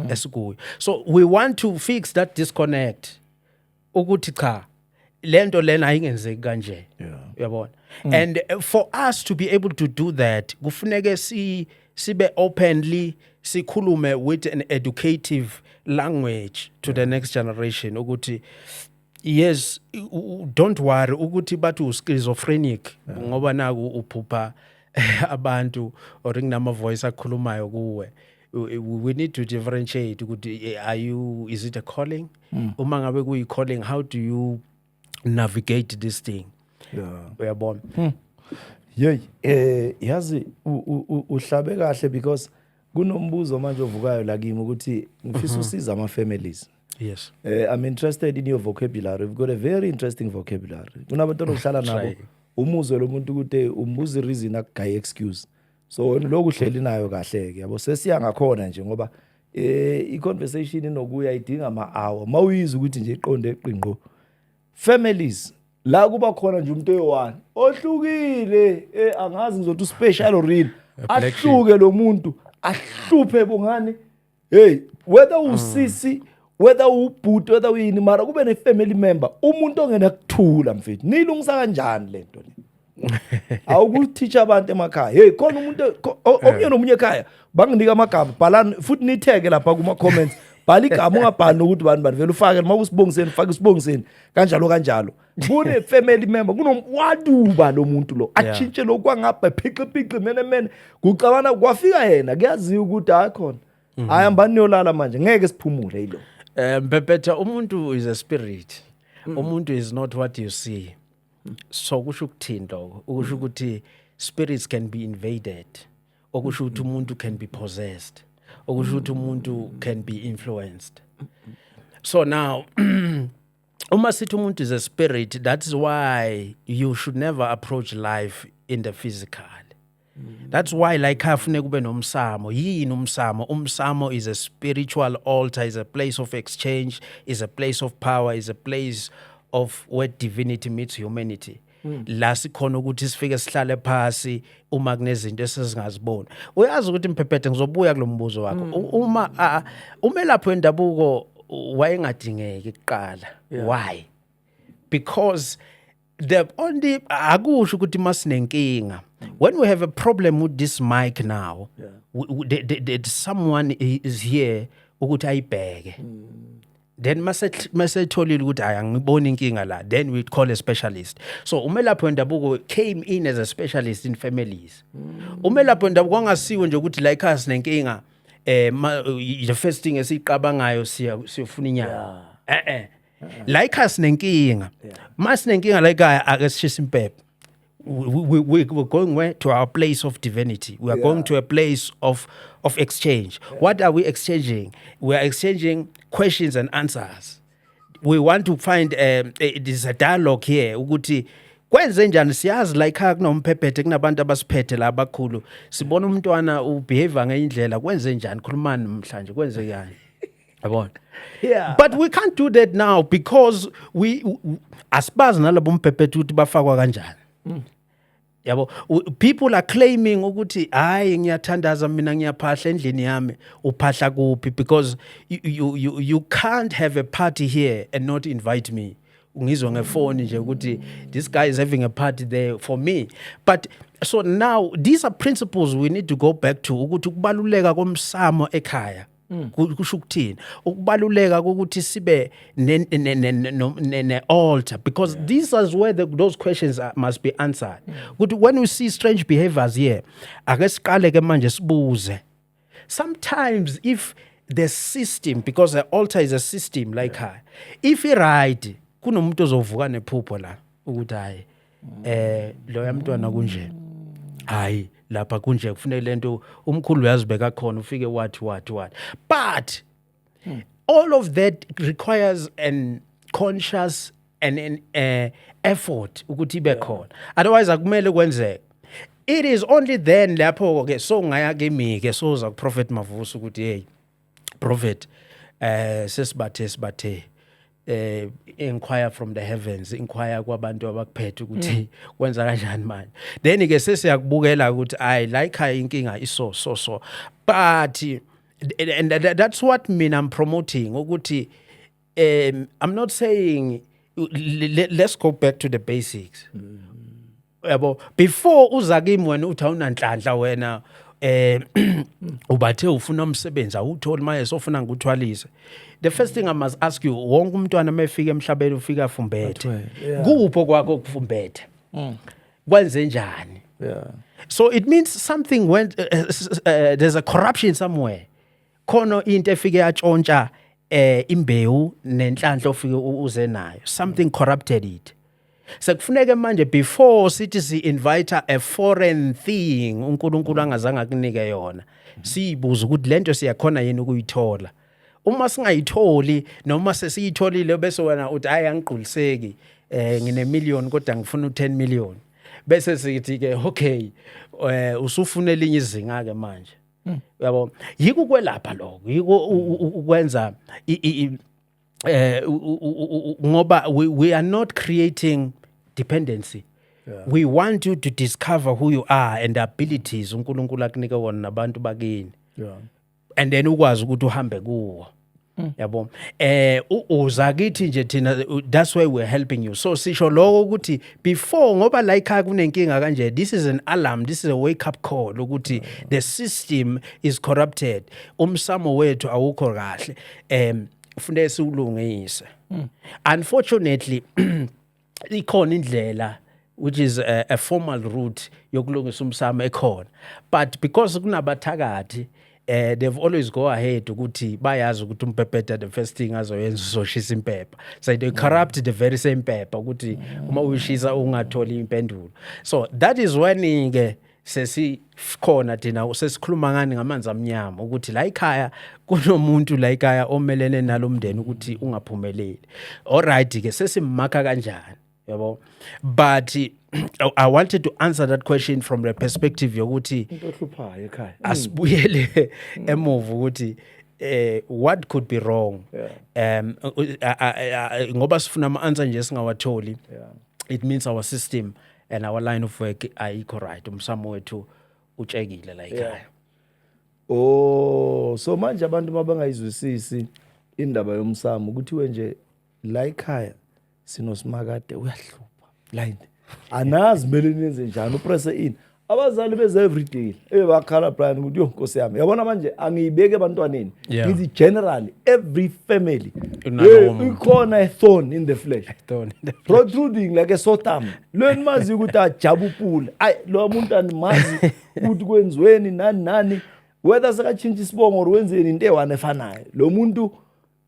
So we want to fix that disconnect. Ukuthi cha lento lena ayingenzeki kanje. Uyabona. And for us to be able to do that, kufuneke sibe openly sikhulume with an educative language to the next generation ukuthi yes, don't worry ukuthi bathi schizophrenic ngoba naku uphupha abantu or nginama voice akhulumayo kuwe. We need to differentiate ukuthi is it a calling? Uma ngabe kuyi calling, how do you navigate this thing? Uyabona. Yazi uhlabe kahle because kunombuzo manje ovukayo la kimi ukuthi ngifisa usiza ama families. Yes. I'm interested in your vocabulary. We've got a very interesting vocabulary. Kunabantu ohlala nabo umuzwe lo muntu ukuthi umbuza reason akugayi excuse. So lokhu hleli nayo kahle ke yabo sesiya ngakhona nje ngoba i-conversation inokuya idinga ama-hour mawuyizwa ukuthi nje iqonde eqinqo families la kuba khona nje umuntu oyi-1 ohlukile angazi ngizothi uspecial orina ahluke lo muntu ahluphe bongani whether usisi whether ubhuti whether uyini mara kube ne-family member umuntu ongena kuthula mfethu nilungisa kanjani lento le awukuthicha abantu emakhaya khona umuntu omnye nomunye ekhaya banginika amagama bhalani futhi nitheke lapha kuma comments bhala igama ungabhali ukuthi bani vele ufake uma usibongiseni faka usibongiseni kanjalo kune family member kunomwaduba lo muntu lo achintshe lokwangapha phiqi mene kucabana kwafika yena kuyaziwa ukuthi hayikhona ayambani yolala manje ngeke siphumule yilo. Mpepete umuntu is a spirit. Umuntu is not what you see. So kusho ukuthini lokho? Ukusho ukuthi spirits can be invaded. Okusho ukuthi umuntu can be possessed. okusho ukuthi umuntu can be influenced. So now uma sithi umuntu is a spirit, that's why you should never approach life in the physical. That's why like afune kube nomsamo. Yini umsamo? Umsamo is a spiritual altar, is a place of exchange, is a place of power, is a place of where divinity meets humanity. La sikhona ukuthi sifike sihlale phasi uma kunezinto esizingaziboni. Uyazi ukuthi Mphephethe ngizobuya kulombuzo wakho. Uma umelaphi wendabuko wayengadingeki kuqala. Why? Because the only akusho ukuthi masinenkinga. When we have a problem with this mic now, someone is here ukuthi ayibheke. Then masetholile ukuthi ayangiboni inkinga la, then we call a specialist. So umelaphi wendabuko came in as a specialist in families. Umelaphi wendabuko angasiwe nje ukuthi like us nenkinga the first thing esiqabangayo siyofuna inyama. Like us nenkinga. Masinenkinga like ake sishisa impepho. We're going where? To our place of divinity. We are going to a place of exchange. What are we exchanging? We are exchanging questions and answers. We want to find there's a dialogue here. Ukuthi kwenze njani siyazi like kunomphephethe kunabantu abasiphethe la abakhulu. Sibona umntwana ubehave ngeindlela kwenze njani khulumani mhlanje kwenze yani. Yabona? Yeah. But we can't do that now because we asibazi nalabo mphephethe ukuthi bafakwa kanjani. Yabo, people are claiming ukuthi hayi ngiyathandaza mina ngiyaphahla endlini yami uphahla kuphi because you can't have a party here and not invite me. Ungizwa ngefoni nje ukuthi this guy is having a party there for me. But so now these are principles we need to go back to ukuthi kubaluleka komsamo ekhaya. Kusho ukuthini ukubaluleka ukuthi sibe ne altar because this is where those questions must be answered. Ukuthi when we see strange behaviors here ake siqale ke manje sibuze. Sometimes if the system, because the altar is a system like her, if it right kunomuntu ozovuka nephupho la ukuthi hayi lo yamntwana kunje hayi lapha kunje kufanele lento umkhulu uyazibeka khona ufike what but all of that requires an conscious and an effort ukuthi ibe khona, otherwise akumele kwenzeke. It is only then lapho ke so ngaya kimi ke soza ku Prophet Mavuso ukuthi hey prophet sesibathe inquire from the heavens, inquire kwabantu abakuphethe ukuthi kwenza kanjani manje. Then ke sesiyakubukela ukuthi I like her inkinga iso so but and that's what I'm promoting ukuthi I'm not saying let's go back to the basics. Yabo, before uza kimi wena uthi awunanhlanhla wena ubathe ufuna umsebenzi awutholi manje sofuna ngikuthwalise. The first thing I must ask you, wonke umntwana mefika emhlabeni ufika afumbethe. Kupho kwakho kufumbethe. Kwenze njani? Yeah. So it means something went there's a corruption somewhere. Khona into efike yatshontsha imbewu nenhlanhla ofike uze nayo. Something corrupted it. Sekufuneke manje before sithi si invite a foreign thing uNkulunkulu angazange akunike yona siyibuza ukuthi lento siyakhona yini ukuyithola. Uma singayitholi noma sesiyitholile bese wena uthi hayi angiquliseki ngine million kodwa ngifuna u10 million bese sithi ke okay usufuna elinye izinga ke manje. Yabo, yiko kwelapha lokho yiko ukwenza ngoba we are not creating dependency. We want you to discover who you are and the abilities uNkulunkulu akunika wona nabantu bakini. And then ukwazi ukuthi uhambe kuwo. Yabo, uza kithi nje thina, that's why we're helping you. So sisho lokho ukuthi before ngoba la ekhaya kunenkinga kanje, this is an alarm, this is a wake up call ukuthi the system is corrupted. Umsamo wethu awukho kahle. Kufuneka siulungise. Unfortunately ikhona indlela which is a formal route yokulungisa umsamo ekhona, but because kunabathakathi they've always go ahead ukuthi bayazi ukuthi umpepeta the first thing azoyenza uzoshisa impepha, so they corrupt the very same paper ukuthi uma uyishisa ungatholi impendulo. So that is when ke sesikhona thina sesikhuluma ngani ngamanzi amnyama ukuthi la ekhaya kunomuntu la ekhaya omelene nalomndeni ukuthi ungaphumeleli. Alright ke sesimaka kanjani yabo, but I wanted to answer that question from the perspective yokuthi into ohluphayo ekhaya asibuyele emuva ukuthi what could be wrong. Ngoba sifuna ama-answer nje singawatholi, it means our system and our line of work ayikho right, umsamo wethu utshekile la ekhaya. Oh, so manje abantu mabangayizwisisi indaba yomsamo kuthiwe nje la ekhaya sinosimakade uyahlupha blind anazi mele nenze njani upress in abazali beze everyday bakhala Brian ukuthi yo Nkosi yami yabona manje angiyibeke abantwaneni ngithi generally every family ikhona a thorn in the flesh, protruding like a sore thumb. Lo mazi ukuthi ajabupula ay lo muntu animazi ukuthi kwenziweni nani whether sakatshintsha isibongo or wenzeni into ewane efanayo lo muntu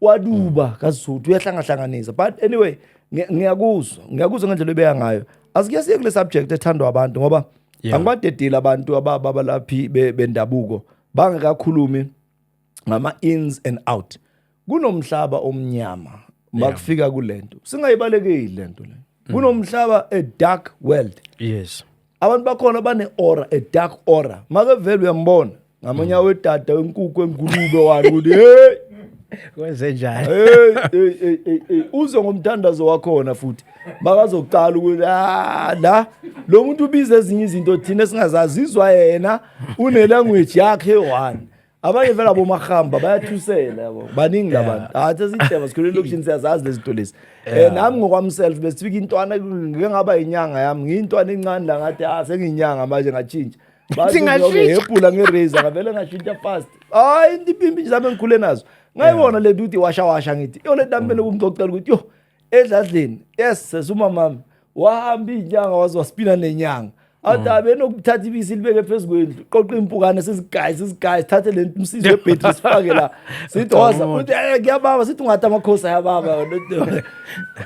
waduba kaSuthu uyahlangahlanganisa. But anyway ngiyakuzwa ngendlela ebeya ngayo. Asike kule subject ethandwa abantu ngoba angibadedile abantu ababalaphi bendabuko bangakakhulumi ngama ins and out. Kunomhlaba omnyama makufika kulento singayibalekeli lento le. Kunomhlaba a dark world. Yes, abantu bakhona bane aura, a dark aura. Makavele uyambona ngamanya wedada wenkukhu engulube wani ukuthi hey kwenze njani uze ngomthandazo wakhona futhi bakazoqala ukuthi la lo muntu ubiza ezinye izinto thina singazazizwa yena une language yakhe one. Abanye vela bomahamba bayathusela yabo baningi labantu athi sithema sikhulele lokushini siyazazi lezi zinto lezi. Nami ngokwamself besifika intwana ngeke ngaba inyanga yami ngiyintwana encane la ngathi sengiyinyanga manje ngatshintsha bathi ngehepula ngerazor ngavele ngashintsha fast. Hayi indipimbi zami engikhule nazo ngayibona le duty washa ngithi yo le dambele kumxoxela ukuthi yo edladleni yes sesuma mama wahamba inyanga wazwaspina nenyanga athi benokuthatha ibisi libeke phezulu qoqa impukane sesigayi sithathe le umsizi webhetri sifake la sithi waza uthi ngiyababa sithi ungathi amakhosi ayababa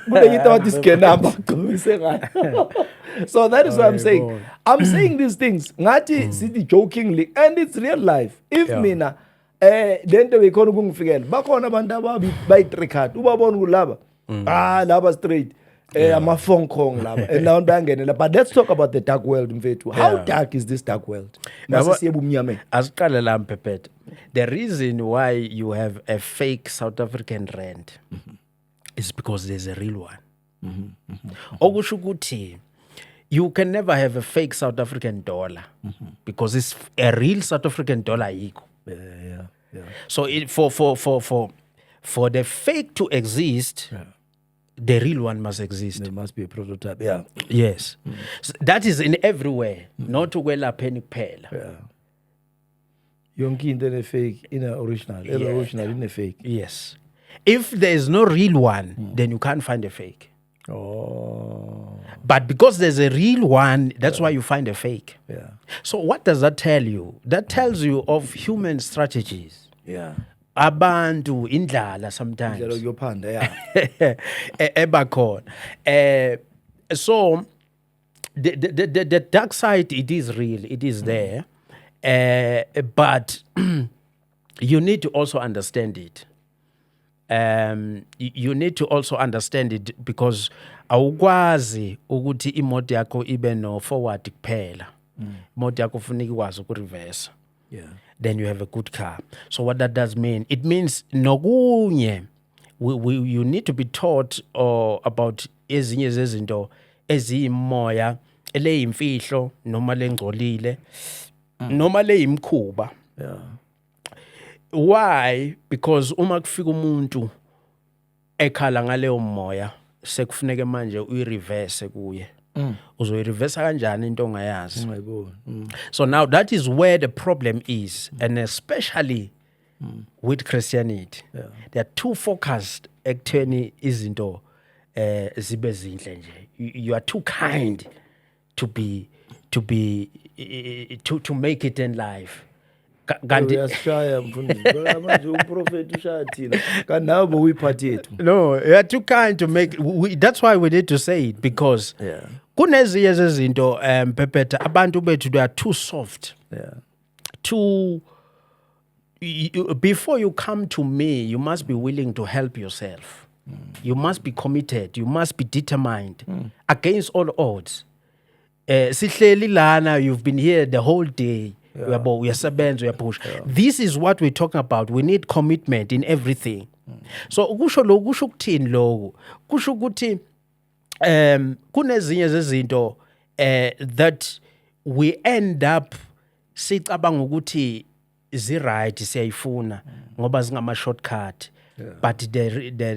kule into wathi skenamba qhubise ngayo. So that is what I'm saying. I'm saying these things ngathi sithi jokingly and it's real life. If mina lento bekhona kungifikela bakhona abantu ababi bayi-3 ubabona kulaba laba straight ama phone call laba and now bayangenela. But let's talk about the dark world mfethu. How dark is this dark world? Masisiye bumnyameni asiqale la Mpephetha. The reason why you have a fake South African rand is because there's a real one. Okusho ukuthi you can never have a fake South African dollar because it's a real South African dollar ayikho. So for the fake to exist, the real one must exist. There must be a prototype. Yes. So that is in everywhere. Not to kwelapheni kuphela. Yonke into ene fake ina original. Every original ine fake. Yes. If there is no real one, then you can't find a fake. Oh. But because there's a real one, that's why you find a fake. So what does that tell you? That tells you of human strategies. Abantu indlala sometimes. Indlala yophanda ebakhona. So the dark side, it is real, it is there. But you need to also understand it. You need to also understand it because awukwazi ukuthi imoto yakho ibe no forward kuphela. Imoto yakho kufanele ikwazi ukureverse. Then you have a good car. So what that does mean, it means nokunye you need to be taught about ezinye zezinto eziyimoya eleyimfihlo noma lengcolile noma leyimkhuba. Why? Because uma kufika umuntu ekhala ngaleyo moya sekufuneka manje uyireverse kuye. Uzoyireverse kanjani into ongayazi? So now that is where the problem is, and especially with Christianity. They are too focused ekutheni izinto zibe zinhle nje. You are too kind to make it in life. Uyashaya mfundisi manje uprofeti ushaya thina kanabo uyiphathi yethu. No, you are too kind to make that's why we need to say it because kunezinye zezinto Pepeta abantu bethu they are too soft. Yeah. Before you come to me, you must be willing to help yourself. You must be committed. You must be determined against all odds. Sihleli lana, you've been here the whole day. Uyasebenza, uyapush. This is what we're talking about. We need commitment in everything. So kusho ukuthini lokho? Kusho ukuthi kunezinye zezinto that we end up sicabanga ukuthi right siyayifuna ngoba zingama shortcut, but the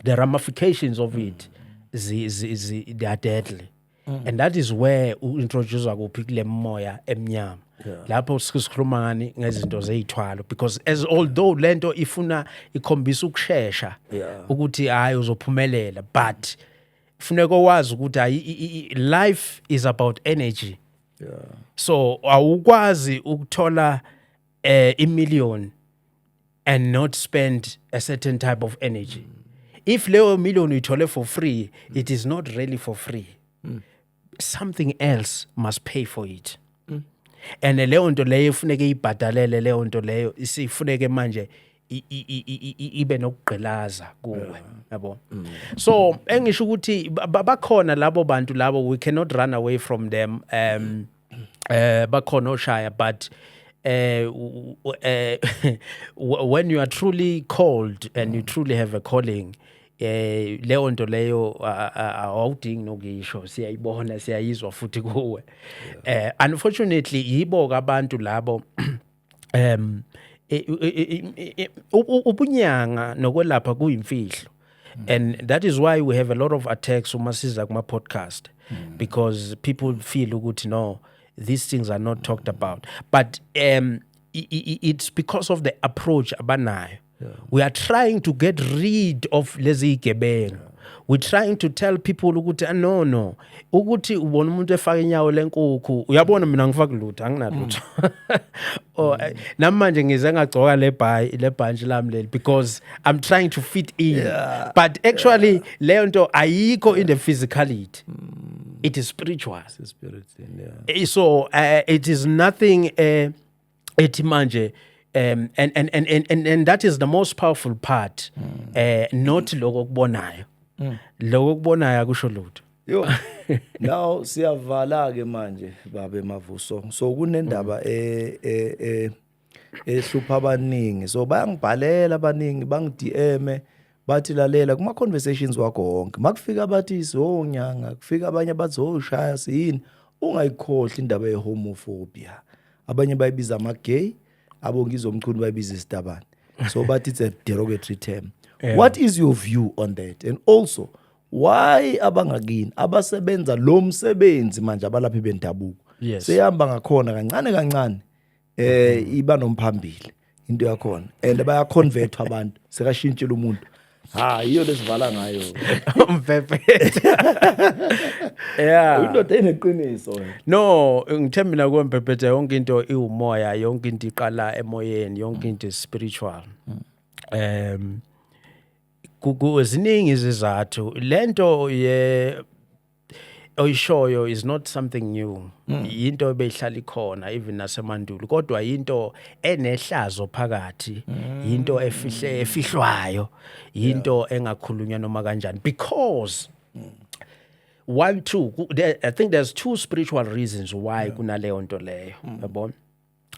ramifications of it they are deadly. And that is where introduce kuphi kule moya emnyama lapho sikhuluma ngani ngezinto zeyithwalo, because as although lento ifuna ikhombisa ukushesha ukuthi hayi uzophumelela, but funeka wazi ukuthi life is about energy. So awukwazi ukuthola million and not spend a certain type of energy. If leyo million uyithole for free, it is not really for free. Something else must pay for it. And leyo nto leyo ifuneke ibhadalele, leyo nto leyo isifuneke manje ibe nokugqilaza kuwe, yabo. So engisho ukuthi bakhona labo bantu labo, we cannot run away from them. Bakhona oshaya, but when you are truly called and you truly have a calling, leyo nto leyo awudingi nokusho, siyayibona, siyayizwa futhi kuwe. Unfortunately yibo abantu labo ubunyanga nokwelapha kuyimfihlo. And that is why we have a lot of attacks uma siza kuma podcast, because people feel ukuthi no, these things are not talked about. But it's because of the approach abanayo. We are trying to get rid of lezi gebengu. We're trying to tell people ukuthi no ukuthi ubona umuntu efaka inyawo lenkukhu, uyabona mina ngifaka lutho anginalutho. Namanje ngize ngagcoka le bhanji lami leli because I'm trying to fit in. But actually leyo nto ayikho in the physicality. It is spiritual. It's a spirit thing, So it is nothing etimanje. And that is the most powerful part. Not lokho kubonayo. Lokho kubonayo akusho lutho. Yo, now siyavala ke manje babe Mavuso. So kunendaba ehlupha abaningi. So bayangibhalela abaningi, bangi-DM bathi lalela kuma conversations wakho wonke. Makufika bathi sonyanga, kufika abanye bathi zoshaya siyini, ungayikhohle indaba yehomophobia. Abanye bayibiza ama-gay, abongizomchunu bayibiza isitabane. So but it's a derogatory term. What is your view on that? And also, why abangakini abasebenza lo msebenzi manje abalaphi bendabuko seyihamba ngakhona kancane iba nomphambili into yakhona and bayaconvert abantu sekashintshela umuntu iyo lesivala ngayo Mpephethe. indoda eneqiniso. No, ngithembela kuMpephethe yonke into iwumoya, yonke into iqala emoyeni, yonke into is spiritual. Kuziningi izizathu. Lento oyishoyo is not something new. Into ebeyihlala ikhona even nasemandulo, kodwa into enehlazo phakathi, into efihlwayo, into engakhulunywa noma kanjani, because I think there's two spiritual reasons why kunaleyo nto leyo, yabona.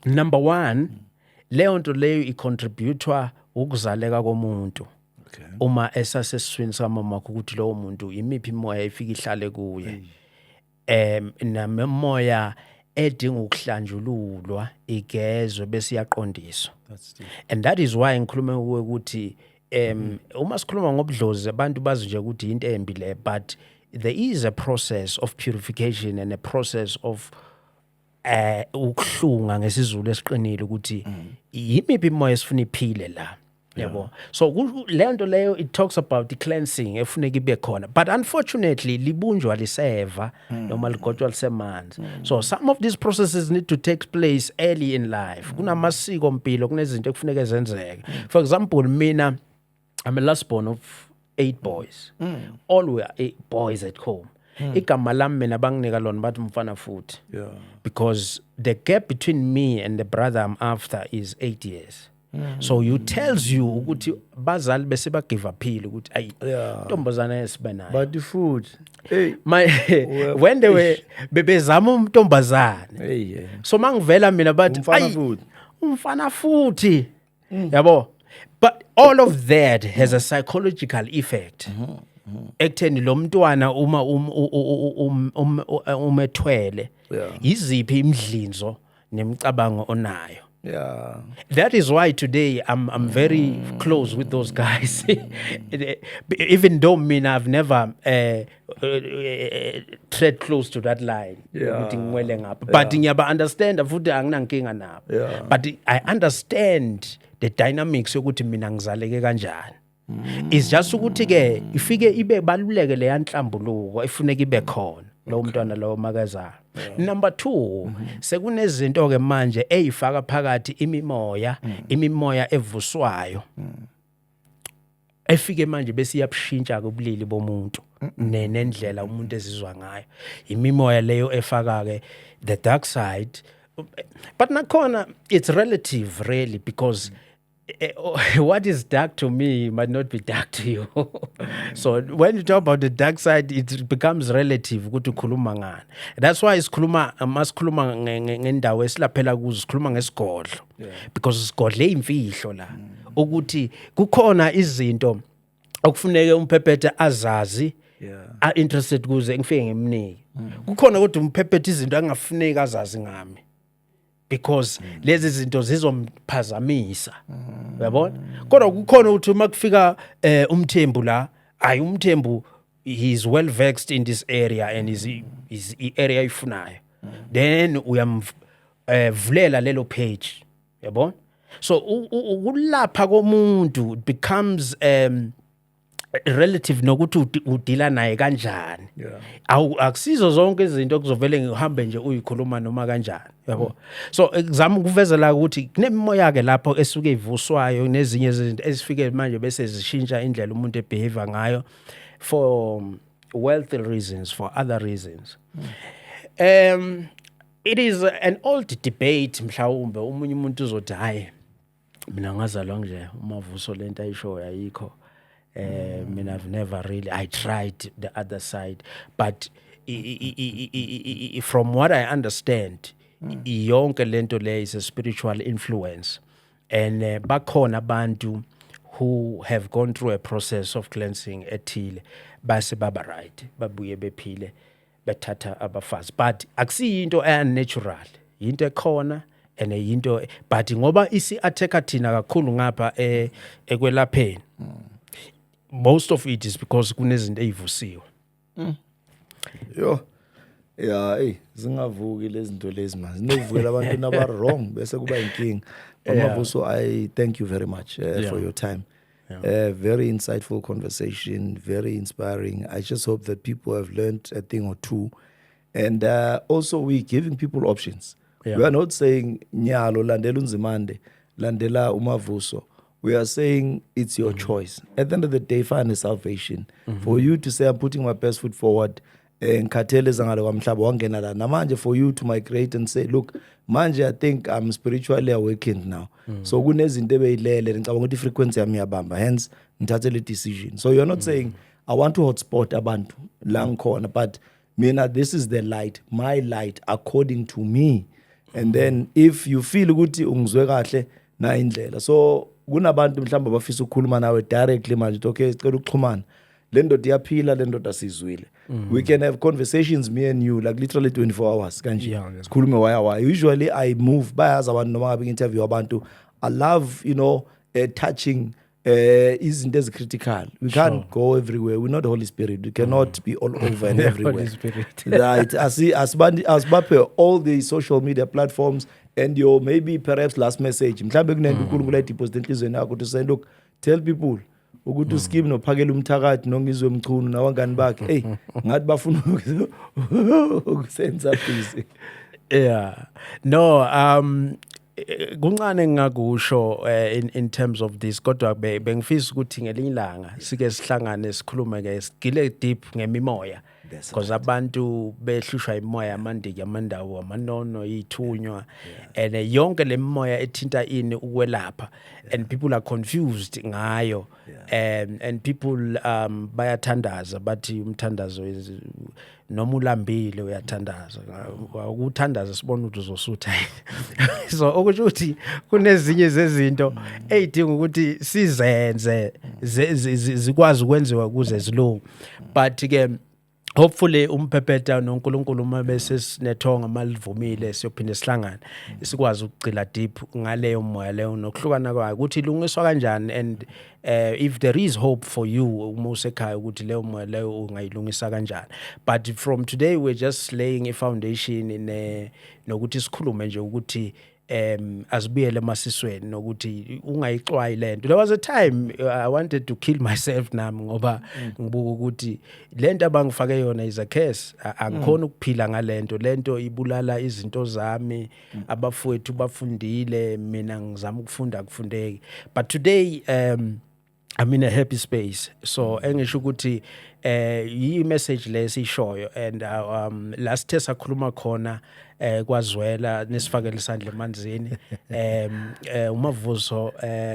Number one, leyo nto leyo icontributwa ukuzaleka komuntu. Uma esasesiswini samama ukuthi lowo muntu imiphi imoya ifika ihlale kuye, namemoya edinga ukuhlanjululwa igezwe bese yaqondiswa. And that is why ngikhuluma ukuthi uma sikhuluma ngobudlozi abantu bazi nje ukuthi into embi le, but there is a process of purification and a process of ukuhlunga ngesizulu esiqinile ukuthi imiphi imoya esifuna iphile la. Yabo. So lento leyo it talks about the cleansing efuneka ibe khona, but unfortunately libunjwa liseva noma ligotshwa lisemanzi. So some of these processes need to take place early in life. Kunamasiko mpilo, kunezinto ekufuneka zenzeke. For example, mina I'm a last born of 8 boys. All were 8 boys at home. Igama lami mina banginika lona bathi mfana futhi. Yeah. Because the gap between me and the brother I'm after is 8 years. So you tells you ukuthi bazali bese ba give uphile ukuthi ayi ntombazana esibe nayo. But the food, hey, When they were bebezama umntombazane. hey, So mangivela mina bathi umfana futhi. umfana futhi. Yabo. But all of that has a psychological effect. Ekutheni lo mntwana uma umethwele iziphi imidlinzo nemicabango onayo. Yeah. That is why today I'm very close with those guys. Even though I've never tread close to that line. Ukuthi ngiwele ngapha. But ngiyaba understand futhi anginankinga nabo. But I understand the dynamics yokuthi mina ngizaleke kanjani. It's just ukuthi ke ifike ibe baluleke le yanhlambuluko ifuneka ibe khona lo mntwana lo makazayo. Number 2, sekunezinto ke manje eyifaka phakathi imimoya evuswayo. Efike manje bese iyabushintsha kubulili bomuntu nendlela umuntu ezizwa ngayo. Imimoya leyo efaka ke the dark side. But nakhona it's relative really because what is dark to me might not be dark to you. So when you talk about the dark side, it becomes relative ukuthi ukhuluma ngani. That's why masikhuluma ngendawo esilaphela kuzo sikhuluma ngesigodlo. Because isigodlo imfihlo la. Ukuthi kukhona izinto okufuneke umphephethe azazi interested kuze ngifike ngemniki. Kukhona kodwa umphephethe izinto angafuneki azazi ngami. Because lezi zinto zizomphazamisa. Uyabona? Kodwa kukhona ukuthi makufika umthembu la, umthembu he is well vexed in this area and is area ifunayo. Then uyamvulela lelo page. Uyabona? So ukulapha komuntu it becomes relative nokuthi udila naye kanjani. Akusizo zonke izinto kuzovele ngihambe nje uyikhuluma noma kanjani, yabo. So ngizama ukuvezela ukuthi kunemimoya ke lapho esuke ivuswayo nezinye izinto ezifike manje bese zishintsha indlela umuntu ebehave ngayo for wealthy reasons, for other reasons. It is an old debate mhlawumbe umunye umuntu uzothi hayi mina ngazalwa nje umavuso lento ayisho ayikho. I've never really, I tried the other side, but from what I understand, yonke lento le is a spiritual influence, and bakhona abantu who have gone through a process of cleansing ethile, base baba right, babuye bephile, bethatha abafazi, but akusiyinto unnatural, into ekhona and yinto, but ngoba isi attack thina kakhulu ngapha ekwelapheni. Most of it is because kunezinto ezivusiwe. Yo. Yeah, hey, zingavuki lezi zinto lezi manje. Zinovukela abantu naba wrong bese kuba inking. Mavuso, I thank you very much for your time. Very insightful conversation, very inspiring. I just hope that people have learned a thing or two. And also we're giving people options. We are not saying nyalo landela unzimande, landela umavuso. We are saying it's your choice. At the end of the day, find salvation. For you to say, I'm putting my best foot forward, and for you to migrate and say, look, manje, I think I'm spiritually awakened now. So the frequency hence the decision. So you're not saying, I want to hotspot abantu lang corner, but mina, this is the light, my light, according to me. And then if you feel ukuthi ungizwe kahle na indlela. So kunabantu mhlamba bafisa ukukhuluma nawe directly manje okay sicela ukuxhumana le ndoda iyaphila le ndoda sizwile. We can have conversations me and you like literally 24 hours kanje sikhulume why usually I move bayazi abantu noma ngabe interview abantu I love touching izinto ezicritical. We can't go everywhere. We're not the Holy Spirit. We cannot be all over and everywhere. Holy Spirit. Right. I see asbape all the social media platforms and your maybe perhaps last message. Mhlambe kunento uNkulunkulu deposit enhlizweni yakho to say look, tell people ukuthi uSkim nophakela umthakathi nongizwe umchunu nawangani bakhe. Hey, ngathi bafuna ukusenza busy. Yeah. No, kuncane ngingakusho in terms of this kodwa bengifisa ukuthi ngelinye ilanga sike sihlangane sikhulume ke sigile deep ngemimoya because abantu behlushwa imoya yamandiki yamandawo amanono ithunywa and yonke lemimoya ethinta ini ukwelapha and people are confused ngayo and people bayathandaza bathi umthandazo noma ulambile uyathandaza ukuthandaza sibona ukuthi uzosutha so okusho ukuthi kunezinye zezinto ezidinga ukuthi sizenze zikwazi ukwenziwa kuze zilunge but ke hopefully umphepheta noNkulunkulu uma bese sinethonga malivumile siyophinde sihlangane sikwazi ukugcila deep ngaleyo moya leyo nokuhlukana kwayo ukuthi ilungiswa kanjani and if there is hope for you uma usekhaya ukuthi leyo moya leyo ungayilungisa kanjani but from today we're just laying a foundation nokuthi sikhulume nje ukuthi asibiyele emasisweni nokuthi ungayixwayi lento. There was a time I wanted to kill myself nami ngoba ngibuka ukuthi lento abangifake yona is a curse. Angikhona ukuphila ngalento. Lento ibulala izinto zami, abafowethu bafundile, mina ngizama ukufunda kufundeki. But today I'm in a happy space. So engisho ukuthi yi message lesishoyo and last test sakhuluma khona kwaZwela nesifakele isandla emanzini uMavuso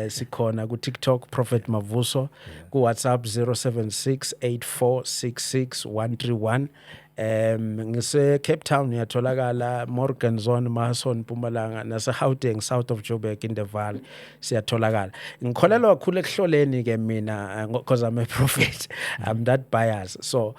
sikhona ku TikTok Prophet Mavuso ku WhatsApp 0768466131 ngise Cape Town yatholakala Morgan Zone Mason Mpumalanga nase Gauteng south of Joburg in the Valley siyatholakala ngikholelwa kakhulu ekuhloleni ke mina because I'm a prophet I'm that biased so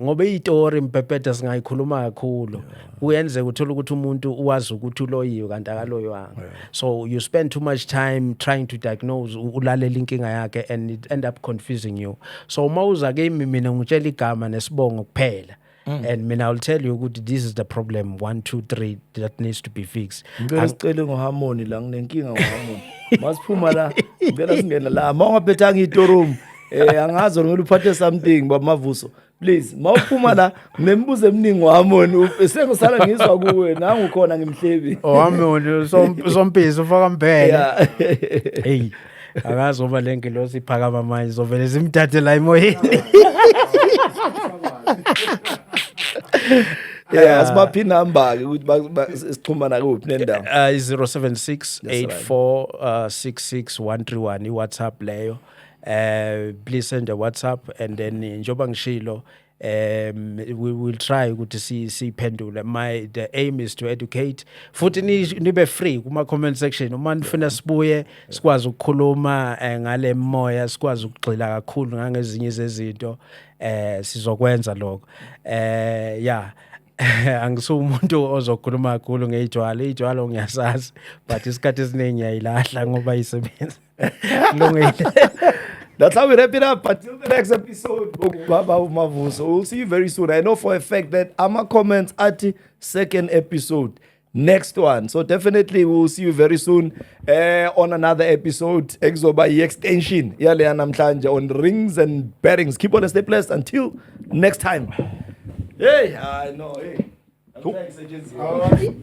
ngoba izitori Mphephetha singayikhuluma kakhulu uyenze uthola ukuthi umuntu uwazi ukuthi uloyiwe kanti akaloyiwanga so you spend too much time trying to diagnose ulalela inkinga yakhe and it end up confusing you so mawuza ke mina ngitshela igama nesibongo kuphela and mina I'll tell you ukuthi this is the problem 1 2 3 that needs to be fixed. Ngicela sicele ngoharmony la nginenkinga ngoharmony. Masiphuma la ngicela singena la mawungaphethanga iTorum angazi ngeke uphathe something baMavuso. Please mawuphuma la nginembuzo eminingi ngoharmony sengisala ngizwa kuwe nangu khona ngimhlebi. Harmony sompisi ufaka mphela. Hey akazi oba lengilosi iphakama manje zovele zimthathe la emoyeni. Yeah, asibaphi number ke ukuthi sixhumana kuphi nendawo 07684666131 iWhatsApp leyo please send a WhatsApp and then njoba ngishilo we will try ukuthi siphendule the aim is to educate futhi nibe free kuma comment section uma nifuna sibuye sikwazi ukukhuluma ngale moya sikwazi ukugxila kakhulu ngangezinye zezinto sizokwenza lokho yeah angisuka umuntu ozokhuluma kakhulu ngejwalo ngiyasazi but isikhathi esiningi ngiyayilahla ngoba isebenza lungile. That's how we wrap it up. Until the next episode, Baba Mavuso. We'll see you very soon. I know for a fact that Ama comments at the second episode. Next one. So definitely we'll see you very soon on another episode. Exoba extension. Yale namhlanje on rings and bearings. Keep on stay blessed until next time. Hey, I know. Hey. Thanks, agency. How are you?